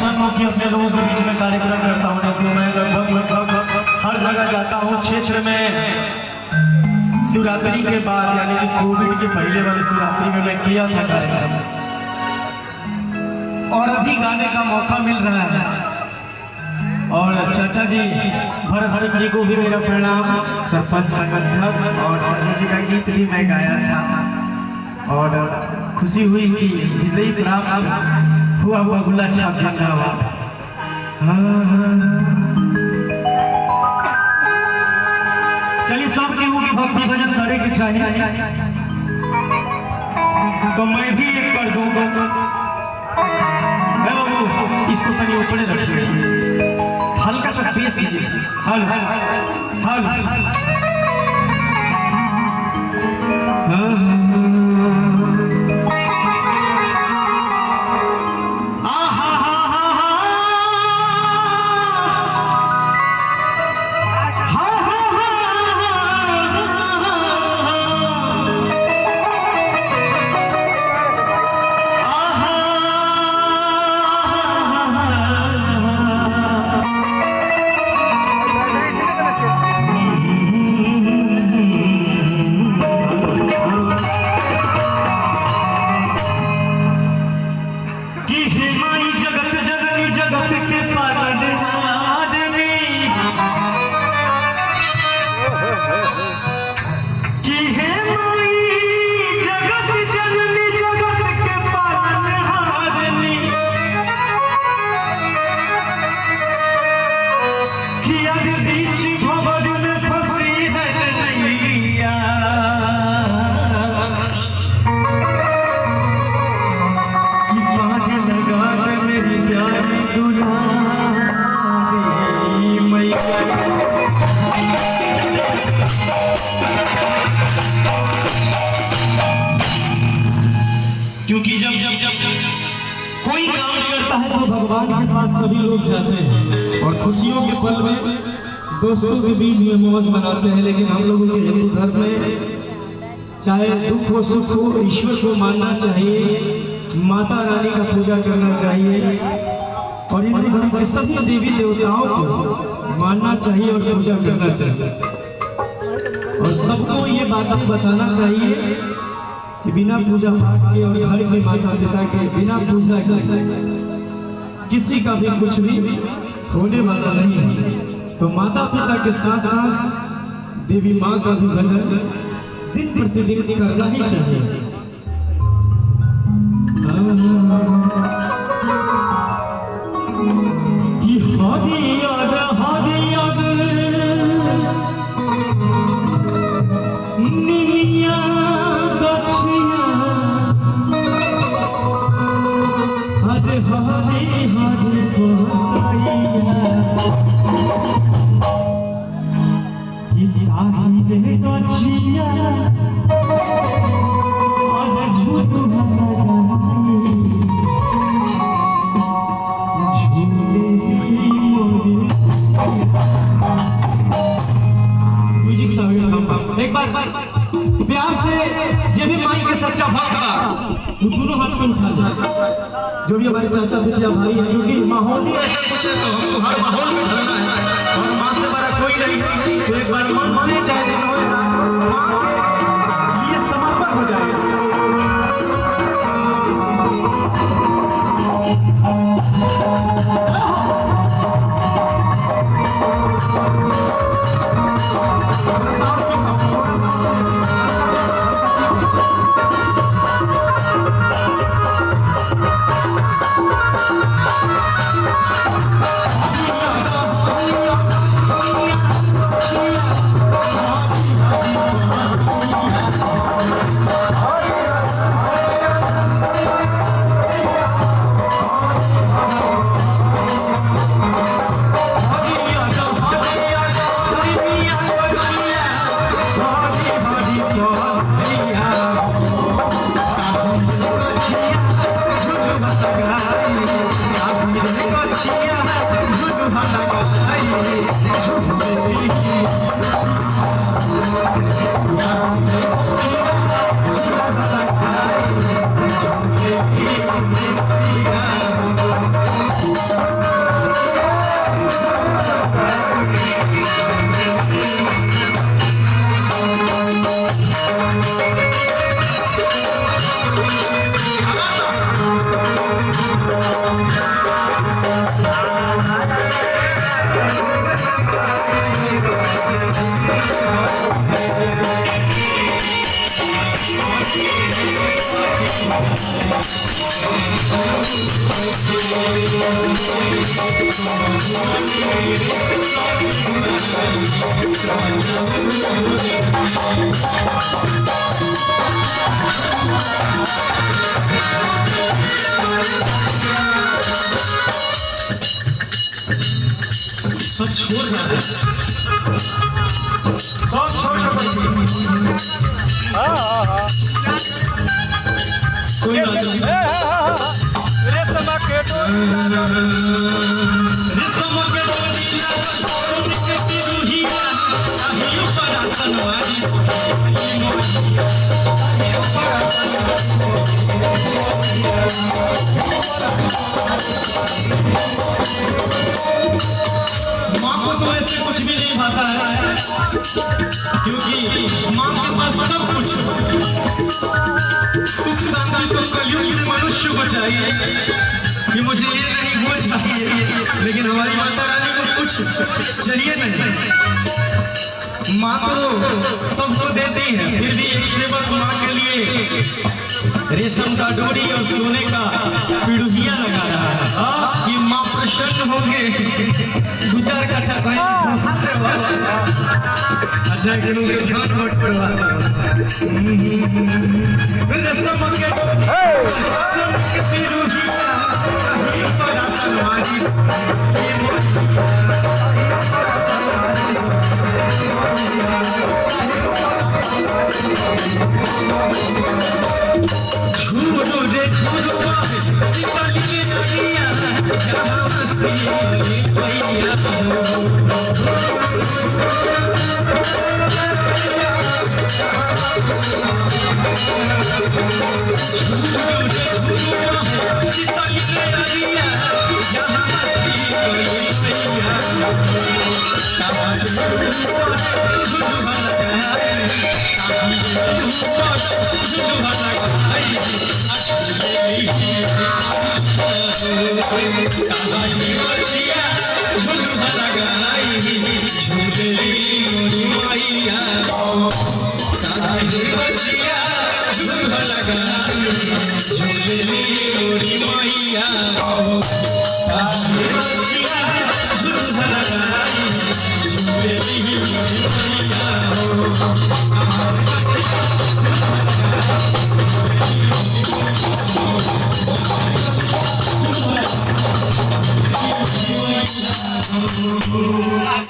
परेशान हूँ कि अपने लोगों के बीच में कार्यक्रम करता हूँ, तो मैं लगभग हर जगह जाता हूँ। क्षेत्र में शिवरात्रि के बाद यानी कि कोविड के पहले वाली शिवरात्रि में मैं किया था कार्यक्रम, और अभी गाने का मौका मिल रहा है। और चाचा जी भरत सिंह जी को भी मेरा प्रणाम, सरपंच संगठन, और चाचा जी का गीत भी मैं गाया था और खुशी हुई कि विजयी प्राप्त हुआ बगुला छाप जिंदाबाद। चलिए सब केहू की भक्ति भजन करे के चाहिए, तो मैं भी एक कर दूंगा। बाबू इसको तनी ऊपरे रखिए, हल्का सा बेस दीजिए। हल हल हल क्योंकि जब कोई काम करता है तो भगवान के पास सभी लोग जाते हैं और खुशियों के पल में दोस्तों के बीच में मौज मनाते हैं। लेकिन हम लोगों के हिंदू धर्म में चाहे दुख हो सुख हो, ईश्वर को मानना चाहिए, माता रानी का पूजा करना चाहिए और हिंदू धर्म के सभी देवी देवताओं को मानना चाहिए और पूजा करना चाहिए। और सबको ये बातें बताना चाहिए कि बिना पूजा पाठ के और घर के माता पिता के बिना पूजा के किसी का भी कुछ भी होने वाला नहीं है। तो माता पिता के साथ साथ देवी माँ का भी भजन दिन प्रतिदिन करना ही चाहिए। एक बार प्यार से जो भी माई के सच्चा भक्त बा वो दोनों हाथ में उठा दे, जो भी हमारे चाचा भैया भाई है, क्योंकि माहौल ही ऐसा कुछ है तो हमको हर माहौल में ढलना है और माँ से बड़ा कोई नहीं। तो एक बार मन से चाहे ये समर्पण हो जाएगा। Yeah. सब छोड़ रहा है, सब छोड़ कोई बात नहीं। रेशम के डोरी सुन के तिरुहिया आहियो पर आसनवारी माँ को तो ऐसे कुछ भी नहीं भाता है, क्योंकि माँ के पास सब कुछ सुख शांति तो कलयुग में मनुष्य को चाहिए कि मुझे ये नहीं वो चाहिए, लेकिन हमारी माता रानी को कुछ चाहिए नहीं। माँ तो सबको देती है, फिर भी एक सेवक माँ के लिए रेशम का डोरी और सोने का पिड़ुहिया लगा रहा है कि माँ प्रसन्न होंगे। गुजार का अच्छा रेशम के पिड़ुहिया पर आसनवारी झूठो रे झूठो सिपाही के नदिया जहां मस्ती भैया झूठो रे झूठो सिपाही के नदिया जहां मस्ती भैया झूले मोरी मैया